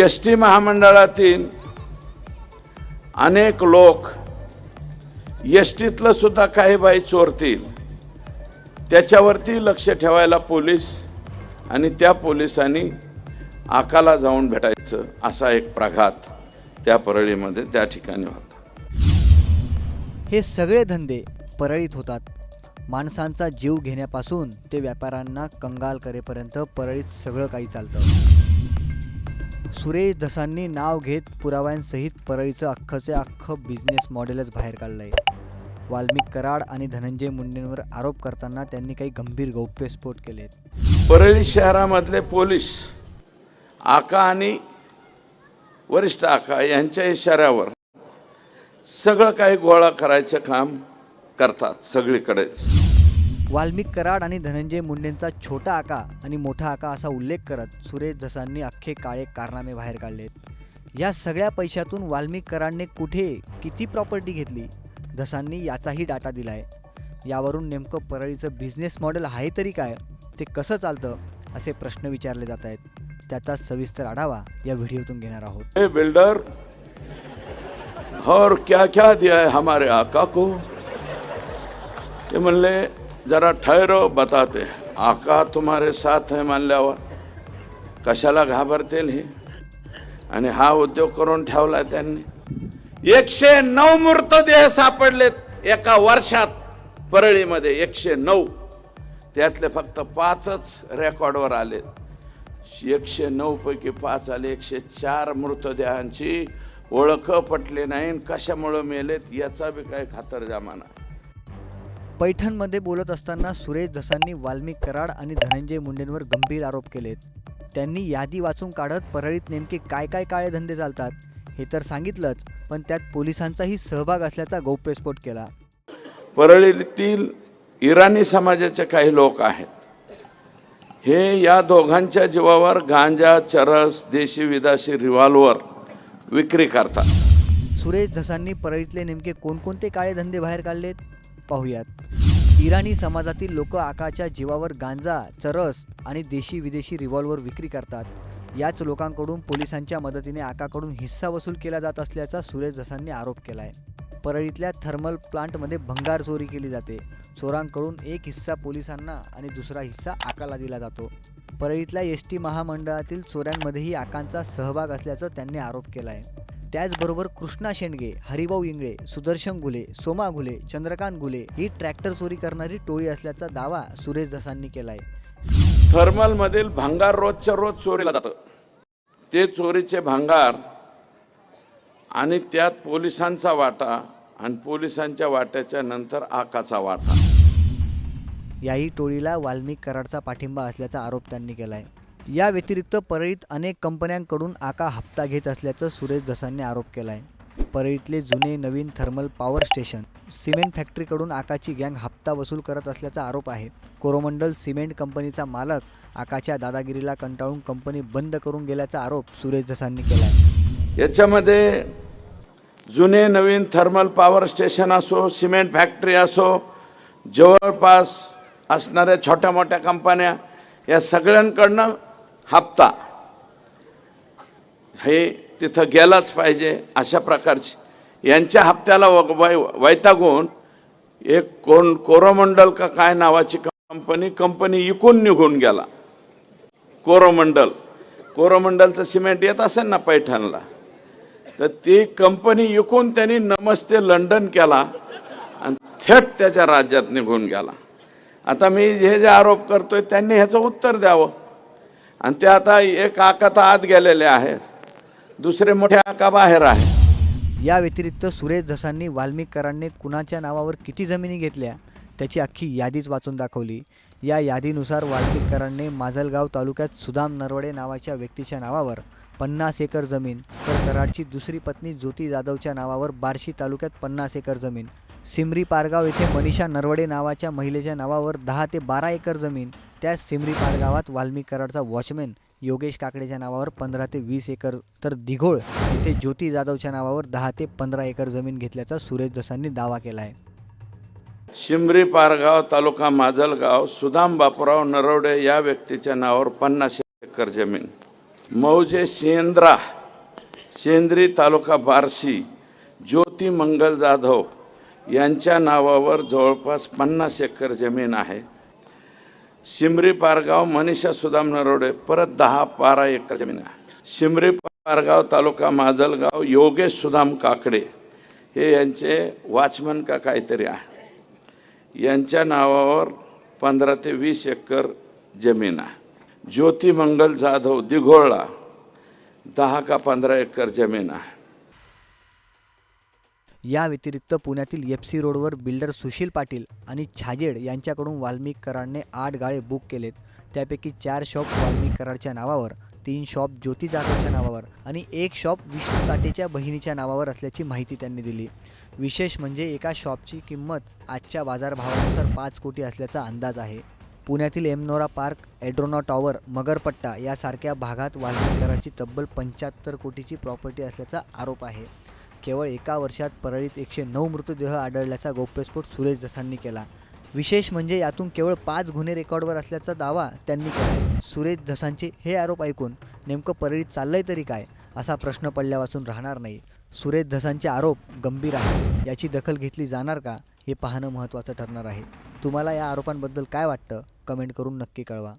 S T महामंडळातील अनेक लोक S टीतलं सुद्धा काही बाई चोरतील, त्याच्यावरती लक्ष ठेवायला पोलीस आणि त्या पोलिसांनी आकाला जाऊन भेटायचं असा एक प्रघात त्या परळीमध्ये त्या ठिकाणी होता. हे सगळे धंदे परळीत होतात. माणसांचा जीव घेण्यापासून ते व्यापाऱ्यांना कंगाल करेपर्यंत परळीत सगळं काही चालतं. सुरेश धसांनी नाव घेत पुराव्यांसहित परळीचं अख्खचे अख्खं बिझनेस मॉडेलच बाहेर काढलंय. वाल्मिक कराड आणि धनंजय मुंडेंवर आरोप करताना त्यांनी काही गंभीर गौप्यस्फोट केलेत. परळी शहरामधले पोलीस आका आणि वरिष्ठ आका यांच्या इशाऱ्यावर सगळं काही गोळा करायचं काम करतात सगळीकडेच. वाल्मिक कराड आणि धनंजय मुंडेंचा छोटा आका आणि मोठा आका असा उल्लेख करत सुरेश धसांनी अख्खे काळे कारनामे बाहेर काढलेत. या सगळ्या पैशातून वाल्मिक कराडने कुठे किती प्रॉपर्टी घेतली, धसांनी याचाही डाटा दिलाय. यावरून नेमकं परळीचं बिझनेस मॉडेल आहे तरी काय, ते कसं चालतं असे प्रश्न विचारले जात आहेत. त्याचा सविस्तर आढावा या व्हिडिओतून घेणार आहोत. बिल्डर और क्या क्या दिया है हमारे आका को, ते म्हणले जरा ठहरो बताते. आका तुम्हारे साथ है मानल्यावर कशाला घाबरतील हे. आणि हा उद्योग करून ठेवला त्यांनी. 109 मृतदेह सापडलेत एका वर्षात परळीमध्ये. 109, त्यातले फक्त 5च रेकॉर्डवर आले. 109 पैकी 5 आले. 104 मृतदेहांची ओळख पटले नाही. कशामुळे मेलेत याचा बी काही खातरजमा नाही. पैठणमध्ये बोलत असताना सुरेश धसांनी वाल्मिक कराड आणि धनंजय मुंडेंवर गंभीर आरोप केलेत. त्यांनी यादी वाचून काढत परळीत नेमके काय काय काळे धंदे चालतात हे तर सांगितलंच, पण त्यात पोलिसांचाही सहभाग असल्याचा गौप्यस्फोट केला. परळीतील इराणी समाजाचे काही लोक आहेत. हे या दोघांच्या जीवावर गांजा, चरस, देशी विदेशी रिव्हॉल्वर विक्री करतात. सुरेश धसांनी परळीतले नेमके कोणकोणते काळे धंदे बाहेर काढलेत पाहूयात. इराणी समाजातील लोक आकाच्या जीवावर गांजा, चरस आणि देशी विदेशी रिव्हॉल्वर विक्री करतात. याच लोकांकडून पोलिसांच्या मदतीने आकाकडून हिस्सा वसूल केला जात असल्याचा सुरेश धसांनी आरोप केलाय. परळीतल्या थर्मल प्लांटमध्ये भंगार चोरी केली जाते. चोरांकडून एक हिस्सा पोलिसांना आणि दुसरा हिस्सा आकाला दिला जातो. परळीतल्या एस टी महामंडळातील चोऱ्यांमध्येही आकांचा सहभाग असल्याचं त्यांनी आरोप केलाय. त्याचबरोबर कृष्णा शेंडगे, हरिभाऊ इंगळे, सुदर्शन घुले, सोमा घुले, चंद्रकांत घुले ही ट्रॅक्टर चोरी करणारी टोळी असल्याचा दावा सुरेश धसांनी केलाय. थर्मलमधील भंगार रोजच्या रोज चोरीला जातं. ते चोरीचे भंगार आणि त्यात पोलिसांचा वाटा आणि पोलिसांच्या वाट्याच्या नंतर आकाचा वाटा. याही टोळीला वाल्मिक कराडचा पाठिंबा असल्याचा आरोप त्यांनी केलाय. या व्यतिरिक्त परळीत अनेक कंपन्यांकडून आका हप्ता घेत असल्याचं सुरेश धसांनी आरोप केलाय. परळीतले जुने नवीन थर्मल पॉवर स्टेशन, सिमेंट फॅक्टरीकडून आकाची गँग हप्ता वसूल करत असल्याचा आरोप आहे. कोरोमंडल सिमेंट कंपनीचा मालक आकाच्या दादागिरीला कंटाळून कंपनी बंद करून गेल्याचा आरोप सुरेश धसांनी केलाय. याच्यामध्ये जुने नवीन थर्मल पॉवर स्टेशन असो, सिमेंट फॅक्टरी असो, जवळपास असणाऱ्या छोट्या मोठ्या कंपन्या, या सगळ्यांकडनं हप्ता हे तिथं गेलाच पाहिजे अशा प्रकारची यांच्या हप्त्याला वैतागून एक कोरोमंडल का काय नावाची कंपनी इकून निघून गेला. कोरोमंडलचं सिमेंट येत असेल ना पैठणला, तर ती कंपनी इकून त्यांनी नमस्ते लंडन केला आणि थेट त्याच्या राज्यात निघून गेला. आता मी जे आरोप करतोय त्यांनी ह्याचं उत्तर द्यावं. आणि ते आता एक आका तर आत गेलेले आहेत, दुसरे मोठे आका बाहेर आहे. या व्यतिरिक्त सुरेश धसांनी वाल्मिक कराडने कुणाच्या नावावर किती जमिनी घेतल्या त्याची अख्खी यादीच वाचून दाखवली. या यादीनुसार वाल्मिक कराडने माजलगाव तालुक्यात सुदाम नरवडे नावाच्या व्यक्तीच्या नावावर 50 एकर जमीन, तर कराडची दुसरी पत्नी ज्योती जाधवच्या नावावर बार्शी तालुक्यात 50 एकर जमीन, सिमरी पारगाव येथे मनीषा नरवडे नावाच्या महिलेच्या नावावर 10 ते 12 एकर जमीन, त्याच सिमरी पारगावात वाल्मिक कराडचा वॉचमॅन योगेश काकडेच्या नावावर 15 ते 20 एकर, तर दिघोळ येथे ज्योती जाधवच्या नावावर 10 ते 15 एकर जमीन घेतल्याचा सुरेश धसांनी दावा केला आहे. शिमरी पारगाव तालुका माजलगाव सुदाम बापूराव नरवडे या व्यक्तीच्या नावावर 50 एकर जमीन. मौजे शेंद्री तालुका बार्शी ज्योती मंगल जाधव यांच्या नावावर जवळपास 50 एकर जमीन आहे. शिमरी पारगाव मनीषा सुदाम नरोडे परत 10-12 एकर जमीन आहे. शिमरी पारगाव तालुका माजलगाव योगेश सुदाम काकडे हे यांचे वॉचमन का काहीतरी आहे. यांच्या नावावर 15 ते 20 एकर जमीन आहे. ज्योती मंगल जाधव दिघोळला 10 का 15 एकर जमीन आहे. या व्यतिरिक्त पुण्यातील एफसी रोडवर बिल्डर सुशील पाटील आणि छाजेड यांच्याकडून वाल्मिक कराडने 8 गाळे बुक केलेत. त्यापैकी 4 शॉप वाल्मिक कराडच्या नावावर, 3 शॉप ज्योती जाधवच्या नावावर आणि 1 शॉप विष्णू चाटेच्या बहिणीच्या नावावर असल्याची माहिती त्यांनी दिली. विशेष म्हणजे एका शॉपची किंमत आजच्या बाजारभावानुसार 5 कोटी असल्याचा अंदाज आहे. पुण्यातील एमनोरा पार्क, एड्रोना टॉवर, मगरपट्टा यासारख्या भागात वाल्मिक कराडची तब्बल 75 कोटीची प्रॉपर्टी असल्याचा आरोप आहे. केवळ एका वर्षात परळीत 109 मृतदेह आढळल्याचा गौप्यस्फोट सुरेश धसांनी केला. विशेष म्हणजे यातून केवळ 5 गुन्हे रेकॉर्डवर असल्याचा दावा त्यांनी केला. सुरेश धसांचे हे आरोप ऐकून नेमकं परळीत चाललंय तरी काय असा प्रश्न पडल्यावाचून राहणार नाही. सुरेश धसांचे आरोप गंभीर आहे, याची दखल घेतली जाणार का हे पाहणं महत्त्वाचं ठरणार आहे. तुम्हाला या आरोपांबद्दल काय वाटतं कमेंट करून नक्की कळवा.